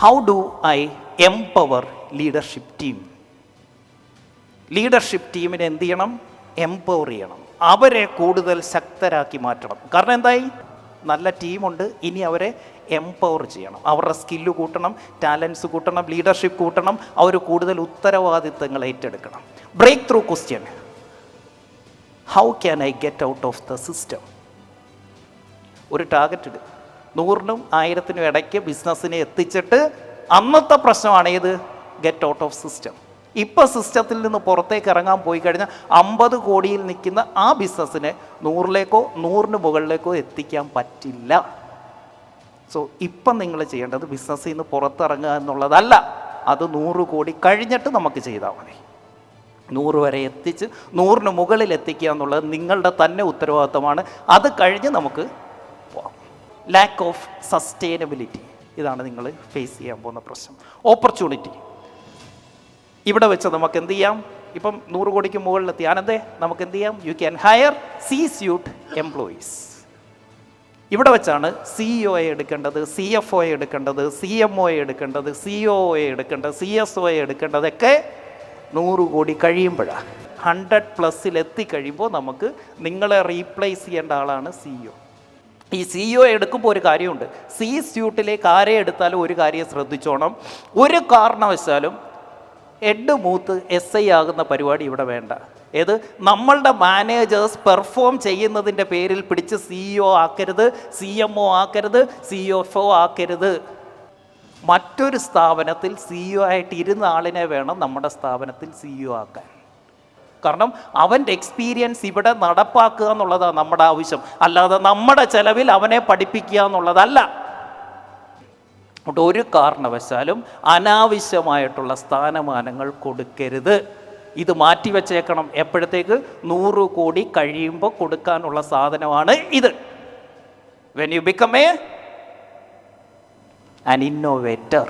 How do I empower leadership team? Leadership ടീമിനെ എന്ത് ചെയ്യണം? എംപവർ ചെയ്യണം, അവരെ കൂടുതൽ ശക്തരാക്കി മാറ്റണം. കാരണം എന്തായി? നല്ല ടീമുണ്ട്, ഇനി അവരെ എംപവർ ചെയ്യണം, അവരുടെ സ്കില്ല് കൂട്ടണം, ടാലൻസ് കൂട്ടണം, ലീഡർഷിപ്പ് കൂട്ടണം, അവർ കൂടുതൽ ഉത്തരവാദിത്തങ്ങൾ ഏറ്റെടുക്കണം. Break through question: how can I get out of the system? ഒരു ടാർഗറ്റ് ഇട്, 100-നും 1000-നും ഇടയ്ക്ക് ബിസിനസ്സിനെ എത്തിച്ചിട്ട് അന്നത്തെ പ്രശ്നമാണ് ഏത്? Get out of system. ഇപ്പോൾ സിസ്റ്റത്തിൽ നിന്ന് പുറത്തേക്ക് ഇറങ്ങാൻ പോയി കഴിഞ്ഞാൽ 50 കോടിയിൽ നിൽക്കുന്ന ആ ബിസിനസ്സിനെ 100-ലേക്കോ 100-ന് മുകളിലേക്കോ എത്തിക്കാൻ പറ്റില്ല. സോ ഇപ്പം നിങ്ങൾ ചെയ്യേണ്ടത് ബിസിനസ്സിൽ നിന്ന് പുറത്തിറങ്ങുക എന്നുള്ളതല്ല, അത് 100 കോടി കഴിഞ്ഞിട്ട് നമുക്ക് ചെയ്താൽ മതി. 100 വരെ എത്തിച്ച് 100-ന് മുകളിൽ എത്തിക്കുക എന്നുള്ളത് നിങ്ങളുടെ തന്നെ ഉത്തരവാദിത്തമാണ്. അത് കഴിഞ്ഞ് നമുക്ക് പോകാം. ലാക്ക് ഓഫ് സസ്റ്റൈനബിലിറ്റി, ഇതാണ് നിങ്ങൾ ഫേസ് ചെയ്യാൻ പോകുന്ന പ്രശ്നം. ഓപ്പർച്യൂണിറ്റി ഇവിടെ വെച്ച് നമുക്ക് എന്ത് ചെയ്യാം? ഇപ്പം 100 കോടിക്ക് മുകളിലെത്തി ആനന്ദേ, നമുക്ക് എന്ത് ചെയ്യാം? You can higher C-suit employees. ഇവിടെ വെച്ചാണ് CEO-യെ എടുക്കേണ്ടത്, CFO-യെ എടുക്കേണ്ടത്, CMO-യെ എടുക്കേണ്ടത്, COO-യെ എടുക്കേണ്ടത്, CSO-യെ എടുക്കേണ്ടതൊക്കെ 100 കോടി കഴിയുമ്പോഴാണ്. 100+ എത്തിക്കഴിയുമ്പോൾ നമുക്ക് നിങ്ങളെ റീപ്ലേസ് ചെയ്യേണ്ട ആളാണ് CEO. ഈ CEO എടുക്കുമ്പോൾ ഒരു കാര്യമുണ്ട്, C-സ്യൂട്ടിലേക്ക് ആരെ എടുത്താലും ഒരു കാര്യം ശ്രദ്ധിച്ചോണം, ഒരു കാരണവശാലും ഹെഡ് മൂത്ത് SI ആകുന്ന പരിപാടി ഇവിടെ വേണ്ട. ഏത്? നമ്മളുടെ മാനേജേഴ്സ് പെർഫോം ചെയ്യുന്നതിൻ്റെ പേരിൽ പിടിച്ച് CEO ആക്കരുത്, CMO ആക്കരുത്, CFO ആക്കരുത്. മറ്റൊരു സ്ഥാപനത്തിൽ CEO ആയിട്ട് ഇരുന്ന ആളിനെ വേണം നമ്മുടെ സ്ഥാപനത്തിൽ CEO ആക്കാൻ. കാരണം അവൻ്റെ എക്സ്പീരിയൻസ് ഇവിടെ നടപ്പാക്കുക എന്നുള്ളതാണ് നമ്മുടെ ആവശ്യം, അല്ലാതെ നമ്മുടെ ചെലവിൽ അവനെ പഠിപ്പിക്കുക എന്നുള്ളതല്ല. അതുകൊണ്ട് ഒരു കാരണവശാലും അനാവശ്യമായിട്ടുള്ള സ്ഥാനമാനങ്ങൾ കൊടുക്കരുത്. ഇത് മാറ്റിവെച്ചേക്കണം. എപ്പോഴത്തേക്ക്? 100 കോടി കഴിയുമ്പോൾ കൊടുക്കാനുള്ള സാധനമാണ് ഇത്. When you become an innovator.